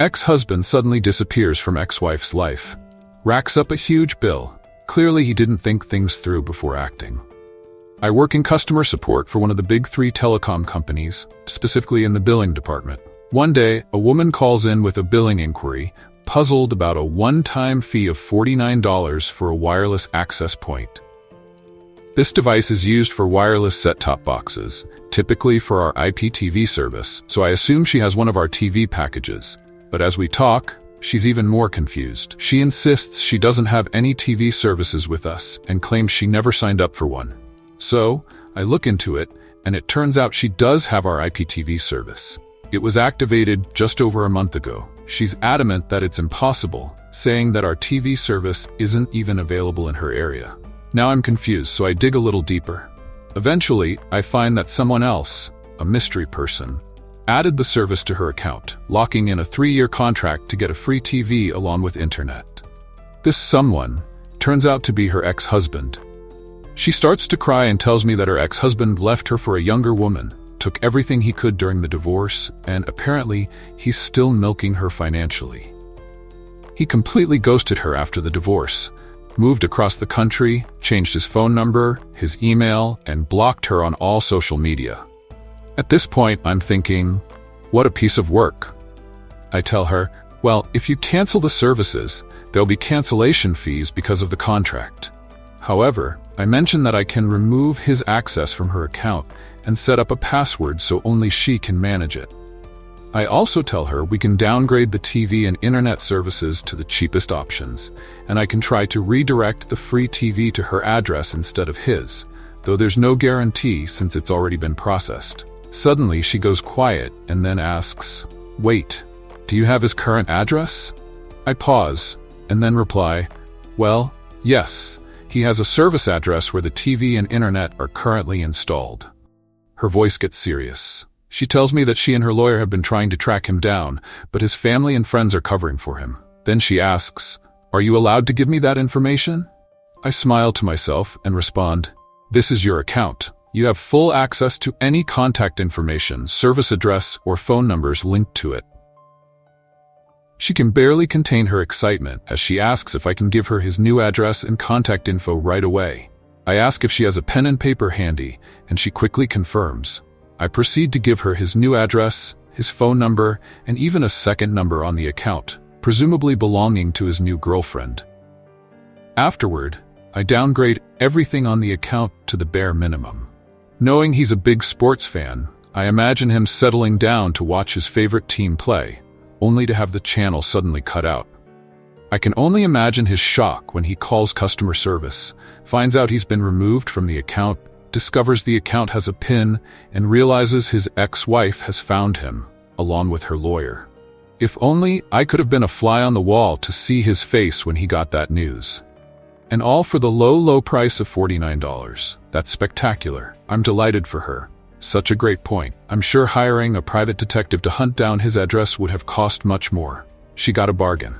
Ex-husband suddenly disappears from ex-wife's life. Racks up a huge bill. Clearly he didn't think things through before acting. I work in customer support for one of the big 3 telecom companies, specifically in the billing department. One day, a woman calls in with a billing inquiry, puzzled about a one-time fee of $49 for a wireless access point. This device is used for wireless set-top boxes, typically for our IPTV service, so I assume she has one of our TV packages. But as we talk, she's even more confused. She insists she doesn't have any TV services with us and claims she never signed up for one. So, I look into it, and it turns out she does have our IPTV service. It was activated just over a month ago. She's adamant that it's impossible, saying that our TV service isn't even available in her area. Now I'm confused, so I dig a little deeper. Eventually, I find that someone else, a mystery person, added the service to her account, locking in a 3-year contract to get a free TV along with internet. This someone turns out to be her ex-husband. She starts to cry and tells me that her ex-husband left her for a younger woman, took everything he could during the divorce, and apparently he's still milking her financially. He completely ghosted her after the divorce, moved across the country, changed his phone number, his email, and blocked her on all social media. At this point, I'm thinking, what a piece of work. I tell her, well, if you cancel the services, there'll be cancellation fees because of the contract. However, I mention that I can remove his access from her account and set up a password so only she can manage it. I also tell her we can downgrade the TV and internet services to the cheapest options, and I can try to redirect the free TV to her address instead of his, though there's no guarantee since it's already been processed. Suddenly, she goes quiet and then asks, "Wait, do you have his current address?" I pause and then reply, "Well, yes. He has a service address where the TV and internet are currently installed." Her voice gets serious. She tells me that she and her lawyer have been trying to track him down, but his family and friends are covering for him. Then she asks, "Are you allowed to give me that information?" I smile to myself and respond, "This is your account. You have full access to any contact information, service address, or phone numbers linked to it." She can barely contain her excitement as she asks if I can give her his new address and contact info right away. I ask if she has a pen and paper handy, and she quickly confirms. I proceed to give her his new address, his phone number, and even a second number on the account, presumably belonging to his new girlfriend. Afterward, I downgrade everything on the account to the bare minimum. Knowing he's a big sports fan, I imagine him settling down to watch his favorite team play, only to have the channel suddenly cut out. I can only imagine his shock when he calls customer service, finds out he's been removed from the account, discovers the account has a PIN, and realizes his ex-wife has found him, along with her lawyer. If only I could have been a fly on the wall to see his face when he got that news. And all for the low price of $49. That's spectacular. I'm delighted for her. Such a great point. I'm sure hiring a private detective to hunt down his address would have cost much more. She got a bargain.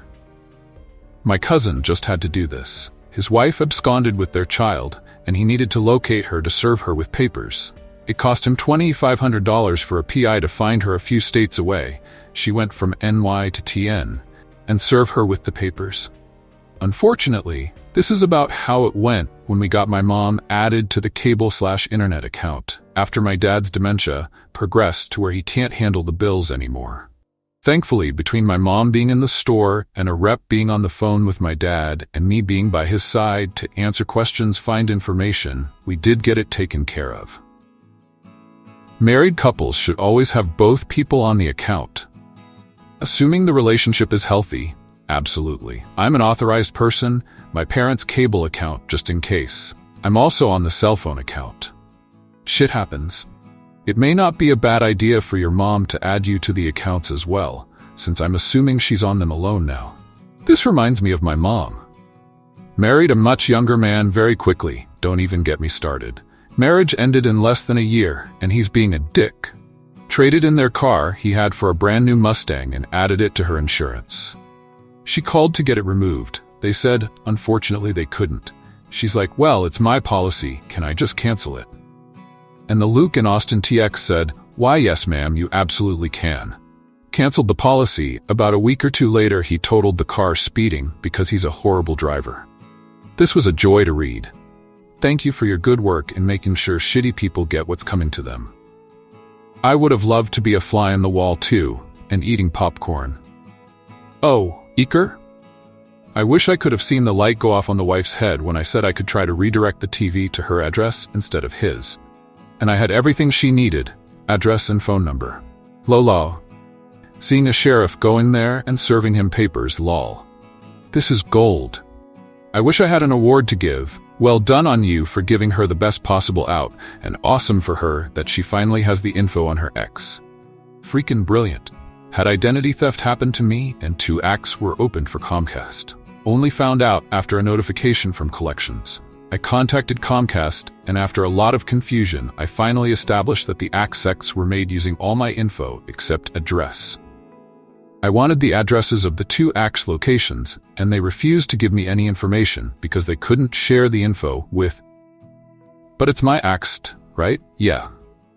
My cousin just had to do this. His wife absconded with their child, and he needed to locate her to serve her with papers. It cost him $2,500 for a PI to find her a few states away. She went from NY to TN, and serve her with the papers. Unfortunately, this is about how it went when we got my mom added to the cable/internet account, after my dad's dementia progressed to where he can't handle the bills anymore. Thankfully, between my mom being in the store and a rep being on the phone with my dad and me being by his side to answer questions, find information, we did get it taken care of. Married couples should always have both people on the account. Assuming the relationship is healthy, absolutely. I'm an authorized person, my parents' cable account just in case. I'm also on the cell phone account. Shit happens. It may not be a bad idea for your mom to add you to the accounts as well, since I'm assuming she's on them alone now. This reminds me of my mom. Married a much younger man very quickly, don't even get me started. Marriage ended in less than a year, and he's being a dick. Traded in their car he had for a brand new Mustang and added it to her insurance. She called to get it removed. They said, unfortunately they couldn't. She's like, well, it's my policy, can I just cancel it? And the Luke in Austin TX said, why yes ma'am, you absolutely can. Canceled the policy. About a week or two later, he totaled the car speeding because he's a horrible driver. This was a joy to read. Thank you for your good work in making sure shitty people get what's coming to them. I would have loved to be a fly on the wall too, and eating popcorn. Oh, Eker? I wish I could have seen the light go off on the wife's head when I said I could try to redirect the TV to her address instead of his. And I had everything she needed, address and phone number. Lol. Seeing a sheriff going there and serving him papers, lol. This is gold. I wish I had an award to give. Well done on you for giving her the best possible out, and awesome for her that she finally has the info on her ex. Freaking brilliant. Had identity theft happened to me and 2 acts were opened for Comcast. Only found out after a notification from collections. I contacted Comcast, and after a lot of confusion, I finally established that the acts were made using all my info except address. I wanted the addresses of the 2 acts locations, and they refused to give me any information because they couldn't share the info with. But it's my axt, right? Yeah.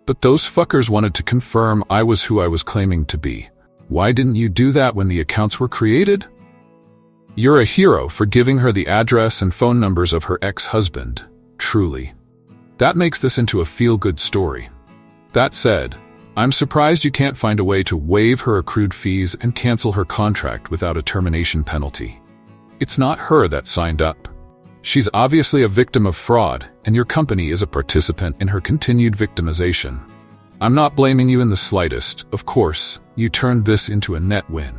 But those fuckers wanted to confirm I was who I was claiming to be. Why didn't you do that when the accounts were created? You're a hero for giving her the address and phone numbers of her ex-husband, truly. That makes this into a feel-good story. That said, I'm surprised you can't find a way to waive her accrued fees and cancel her contract without a termination penalty. It's not her that signed up. She's obviously a victim of fraud, and your company is a participant in her continued victimization. I'm not blaming you in the slightest. Of course, you turned this into a net win.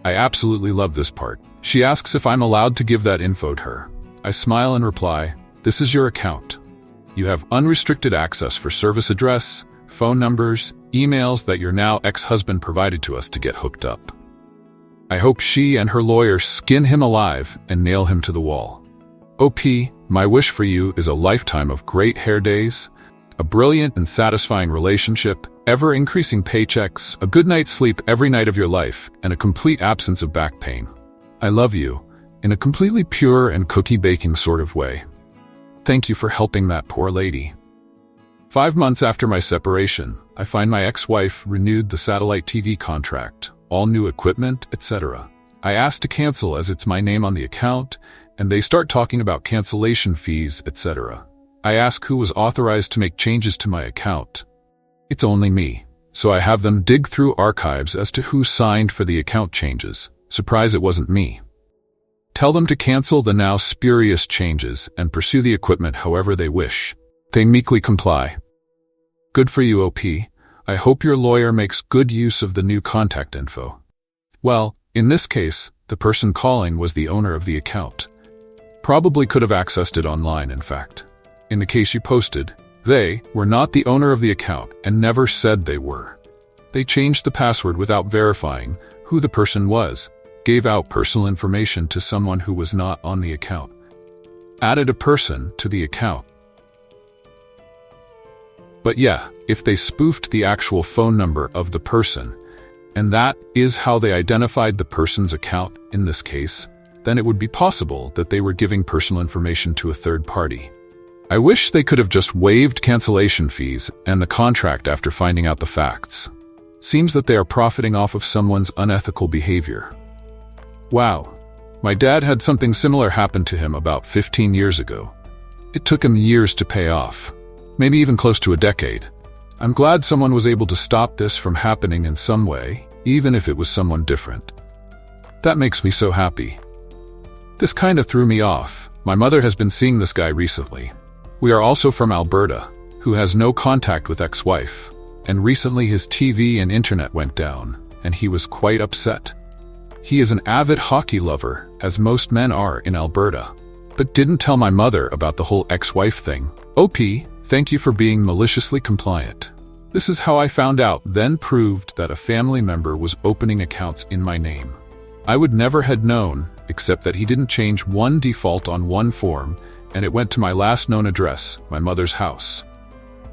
I absolutely love this part. She asks if I'm allowed to give that info to her. I smile and reply, this is your account. You have unrestricted access for service address, phone numbers, emails that your now ex-husband provided to us to get hooked up. I hope she and her lawyer skin him alive and nail him to the wall. OP, my wish for you is a lifetime of great hair days, a brilliant and satisfying relationship, ever-increasing paychecks, a good night's sleep every night of your life, and a complete absence of back pain. I love you, in a completely pure and cookie-baking sort of way. Thank you for helping that poor lady. 5 months after my separation, I find my ex-wife renewed the satellite TV contract, all new equipment, etc. I asked to cancel as it's my name on the account, and they start talking about cancellation fees, etc. I ask who was authorized to make changes to my account. It's only me, so I have them dig through archives as to who signed for the account changes. Surprise, it wasn't me. Tell them to cancel the now spurious changes and pursue the equipment however they wish. They meekly comply. Good for you, OP. I hope your lawyer makes good use of the new contact info. Well, in this case, the person calling was the owner of the account. Probably could have accessed it online, in fact. In the case you posted, they were not the owner of the account and never said they were. They changed the password without verifying who the person was, gave out personal information to someone who was not on the account, added a person to the account. But yeah, if they spoofed the actual phone number of the person, and that is how they identified the person's account in this case, then it would be possible that they were giving personal information to a third party. I wish they could have just waived cancellation fees and the contract after finding out the facts. Seems that they are profiting off of someone's unethical behavior. Wow. My dad had something similar happen to him about 15 years ago. It took him years to pay off. Maybe even close to a decade. I'm glad someone was able to stop this from happening in some way, even if it was someone different. That makes me so happy. This kind of threw me off. My mother has been seeing this guy recently. We are also from Alberta, who has no contact with ex-wife, and recently his TV and internet went down, and he was quite upset. He is an avid hockey lover, as most men are in Alberta, but didn't tell my mother about the whole ex-wife thing. OP, thank you for being maliciously compliant. This is how I found out, then proved that a family member was opening accounts in my name. I would never had known, except that he didn't change one default on one form, and it went to my last known address, my mother's house.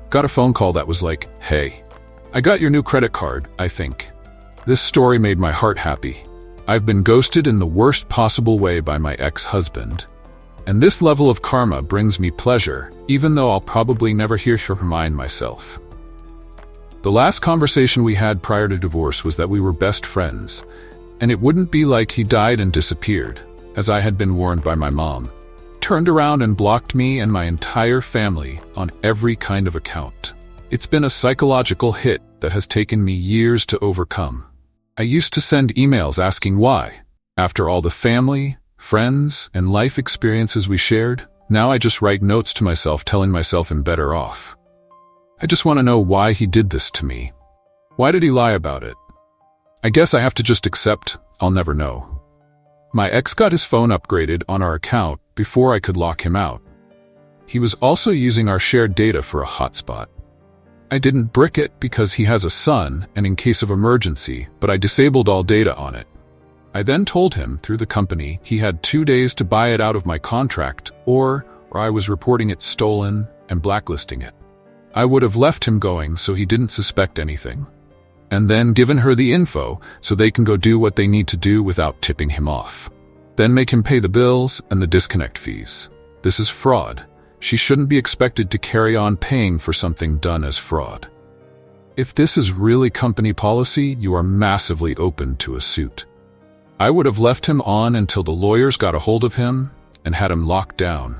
Got a phone call that was like, hey, I got your new credit card, I think. This story made my heart happy. I've been ghosted in the worst possible way by my ex-husband. And this level of karma brings me pleasure, even though I'll probably never hear from mine myself. The last conversation we had prior to divorce was that we were best friends, and it wouldn't be like he died and disappeared, as I had been warned by my mom. Turned around and blocked me and my entire family on every kind of account. It's been a psychological hit that has taken me years to overcome. I used to send emails asking why. After all the family, friends, and life experiences we shared, now I just write notes to myself telling myself I'm better off. I just want to know why he did this to me. Why did he lie about it? I guess I have to just accept I'll never know. My ex got his phone upgraded on our account before I could lock him out. He was also using our shared data for a hotspot. I didn't brick it because he has a son and in case of emergency, but I disabled all data on it. I then told him through the company he had 2 days to buy it out of my contract or I was reporting it stolen and blacklisting it. I would have left him going so he didn't suspect anything, and then given her the info so they can go do what they need to do without tipping him off. Then make him pay the bills and the disconnect fees. This is fraud. She shouldn't be expected to carry on paying for something done as fraud. If this is really company policy, you are massively open to a suit. I would have left him on until the lawyers got a hold of him and had him locked down.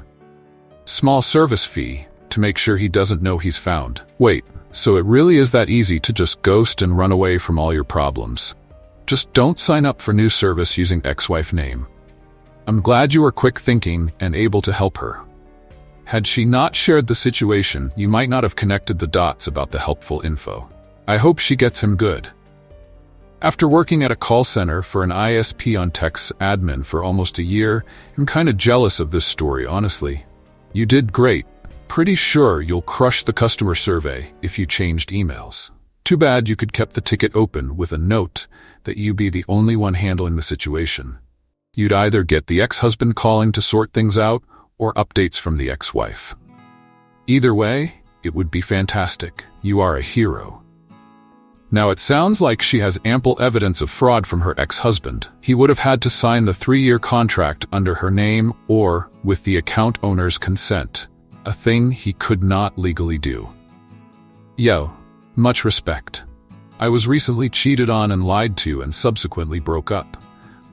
Small service fee to make sure he doesn't know he's found. Wait, so it really is that easy to just ghost and run away from all your problems? Just don't sign up for new service using ex-wife name. I'm glad you were quick thinking and able to help her. Had she not shared the situation, you might not have connected the dots about the helpful info. I hope she gets him good. After working at a call center for an ISP on tech's admin for almost a year, I'm kind of jealous of this story, honestly. You did great. Pretty sure you'll crush the customer survey if you changed emails. Too bad you could kept the ticket open with a note that you be the only one handling the situation. You'd either get the ex-husband calling to sort things out or updates from the ex-wife. Either way, it would be fantastic. You are a hero. Now it sounds like she has ample evidence of fraud from her ex-husband. He would have had to sign the 3-year contract under her name or with the account owner's consent, a thing he could not legally do. Yo, much respect. I was recently cheated on and lied to and subsequently broke up.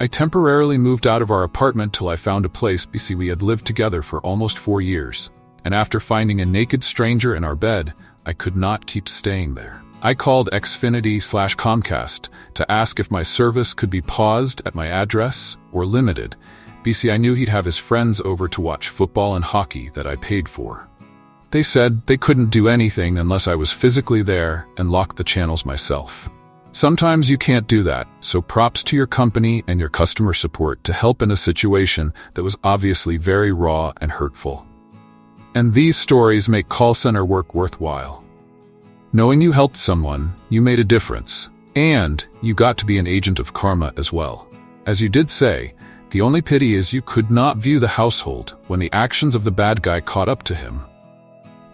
I temporarily moved out of our apartment till I found a place because we had lived together for almost 4 years. And after finding a naked stranger in our bed, I could not keep staying there. I called Xfinity/Comcast to ask if my service could be paused at my address or limited, because I knew he'd have his friends over to watch football and hockey that I paid for. They said they couldn't do anything unless I was physically there and locked the channels myself. Sometimes you can't do that, so props to your company and your customer support to help in a situation that was obviously very raw and hurtful. And these stories make call center work worthwhile. Knowing you helped someone, you made a difference, and you got to be an agent of karma as well. As you did say, the only pity is you could not view the household when the actions of the bad guy caught up to him.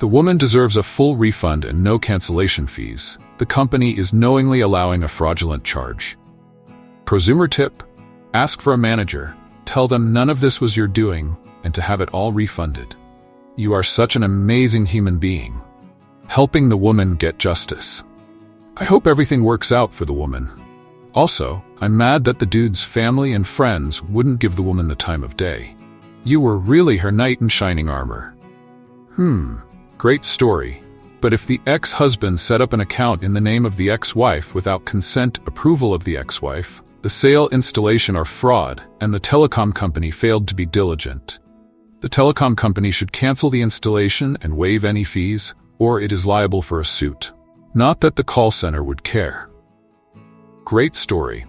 The woman deserves a full refund and no cancellation fees. The company is knowingly allowing a fraudulent charge. Prosumer tip: ask for a manager, tell them none of this was your doing, and to have it all refunded. You are such an amazing human being, helping the woman get justice. I hope everything works out for the woman. Also, I'm mad that the dude's family and friends wouldn't give the woman the time of day. You were really her knight in shining armor. Great story. But if the ex-husband set up an account in the name of the ex-wife without consent approval of the ex-wife, the sale installation are fraud, and the telecom company failed to be diligent. The telecom company should cancel the installation and waive any fees, or it is liable for a suit. Not that the call center would care. Great story.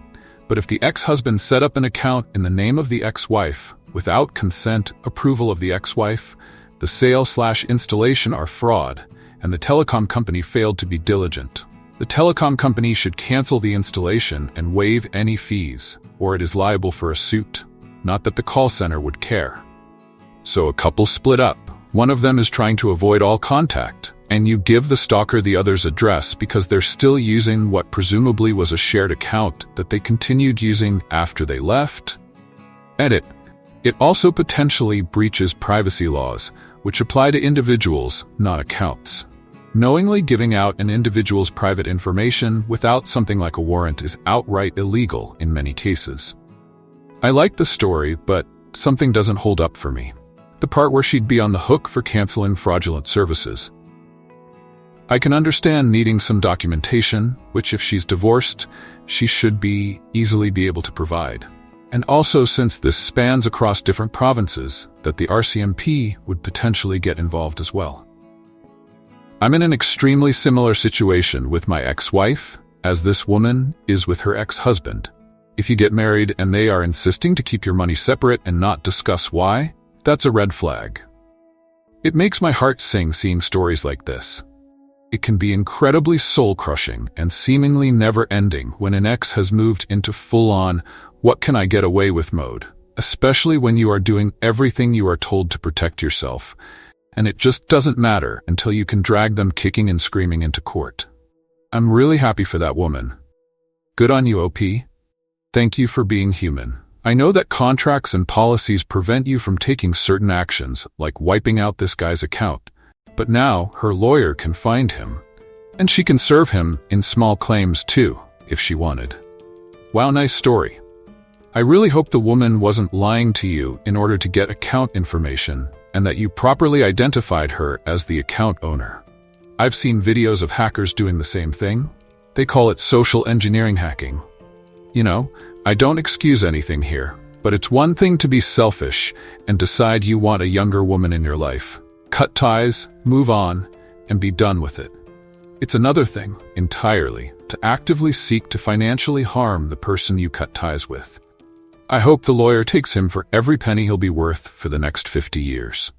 But if the ex-husband set up an account in the name of the ex-wife without consent approval of the ex-wife, the sale/installation are fraud, and the telecom company failed to be diligent. The telecom company should cancel the installation and waive any fees, or it is liable for a suit. Not that the call center would care. So a couple split up. One of them is trying to avoid all contact, and you give the stalker the other's address because they're still using what presumably was a shared account that they continued using after they left. Edit. It also potentially breaches privacy laws, which apply to individuals, not accounts. Knowingly giving out an individual's private information without something like a warrant is outright illegal in many cases. I like the story, but something doesn't hold up for me. The part where she'd be on the hook for canceling fraudulent services. I can understand needing some documentation, which if she's divorced, she should easily be able to provide. And also, since this spans across different provinces, that the RCMP would potentially get involved as well. I'm in an extremely similar situation with my ex-wife, as this woman is with her ex-husband. If you get married and they are insisting to keep your money separate and not discuss why, that's a red flag. It makes my heart sing seeing stories like this. It can be incredibly soul-crushing and seemingly never-ending when an ex has moved into full-on, what can I get away with mode, especially when you are doing everything you are told to protect yourself, and it just doesn't matter until you can drag them kicking and screaming into court. I'm really happy for that woman. Good on you, OP. Thank you for being human. I know that contracts and policies prevent you from taking certain actions, like wiping out this guy's account, but now her lawyer can find him, and she can serve him in small claims too, if she wanted. Wow, nice story. I really hope the woman wasn't lying to you in order to get account information, and that you properly identified her as the account owner. I've seen videos of hackers doing the same thing. They call it social engineering hacking. You know, I don't excuse anything here, but it's one thing to be selfish and decide you want a younger woman in your life. Cut ties, move on, and be done with it. It's another thing, entirely, to actively seek to financially harm the person you cut ties with. I hope the lawyer takes him for every penny he'll be worth for the next 50 years.